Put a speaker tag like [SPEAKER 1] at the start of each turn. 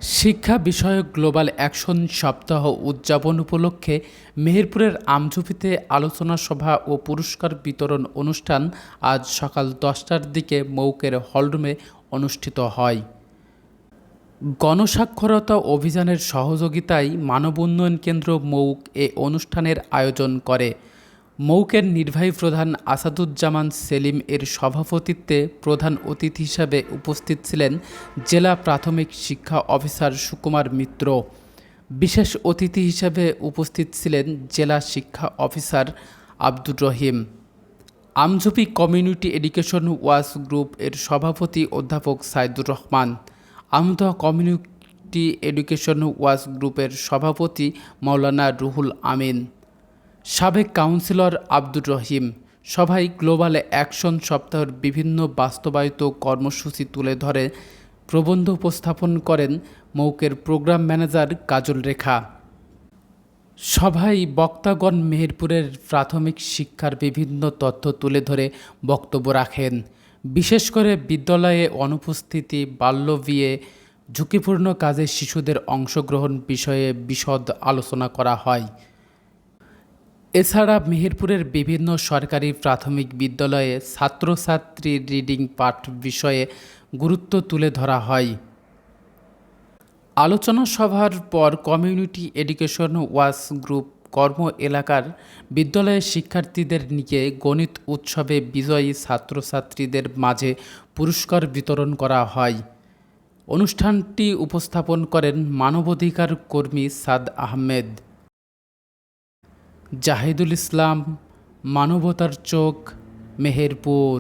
[SPEAKER 1] শিক্ষা বিষয়ক global action সপ্তাহ উদযাপন উপলক্ষে মেহেরপুরের আমঝুপিতে আলোচনা সভা ও পুরস্কার বিতরণ অনুষ্ঠান আজ সকাল 10টার দিকে মৌকের হলরুমে অনুষ্ঠিত হয়। গণসাক্ষরতা অভিযানের সহযোগিতায় মানব উন্নয়ন কেন্দ্র মৌক এ অনুষ্ঠানের আয়োজন করে। মৌকের নির্বাহী প্রধান আসাদুজ্জামান সেলিম এর সভাপতিত্বে প্রধান অতিথি হিসাবে উপস্থিত ছিলেন জেলা প্রাথমিক শিক্ষা অফিসার সুকুমার মিত্র। বিশেষ অতিথি হিসাবে উপস্থিত ছিলেন জেলা শিক্ষা officer Abdur Rahim. Amjhupi community education watch group এর সভাপতি অধ্যাপক Saidur Rahman, Amdah community education watch গ্রুপের সভাপতি মাওলানা রুহুল আমিন, সাবেক কাউন্সিলর আব্দুর রহিম। সভায় গ্লোবাল অ্যাকশন সপ্তাহের বিভিন্ন বাস্তবায়িত কর্মসূচি তুলে ধরে প্রবন্ধ উপস্থাপন করেন মৌকের প্রোগ্রাম ম্যানেজার কাজল রেখা। সভায় বক্তাগণ মেহেরপুরের প্রাথমিক শিক্ষার বিভিন্ন তথ্য তুলে ধরে বক্তব্য রাখেন। বিশেষ করে বিদ্যালয়ে অনুপস্থিতি, বাল্যবিয়ে, ঝুঁকিপূর্ণ কাজে শিশুদের অংশগ্রহণ বিষয়ে বিশদ আলোচনা করা হয়। এছাড়া মেহেরপুরের বিভিন্ন সরকারি প্রাথমিক বিদ্যালয়ে ছাত্রছাত্রী রিডিং পাঠ বিষয়ে গুরুত্ব তুলে ধরা হয়। আলোচনা সভার পর কমিউনিটি এডুকেশন ওয়াচ গ্রুপ কর্ম এলাকার বিদ্যালয়ের শিক্ষার্থীদের নিয়ে গণিত উৎসবে বিজয়ী ছাত্রছাত্রীদের মাঝে পুরস্কার বিতরণ করা হয়। অনুষ্ঠানটি উপস্থাপন করেন মানবাধিকার কর্মী সাদ আহমেদ। জাহিদুল ইসলাম, মানবতার চোখ, মেহেরপুর।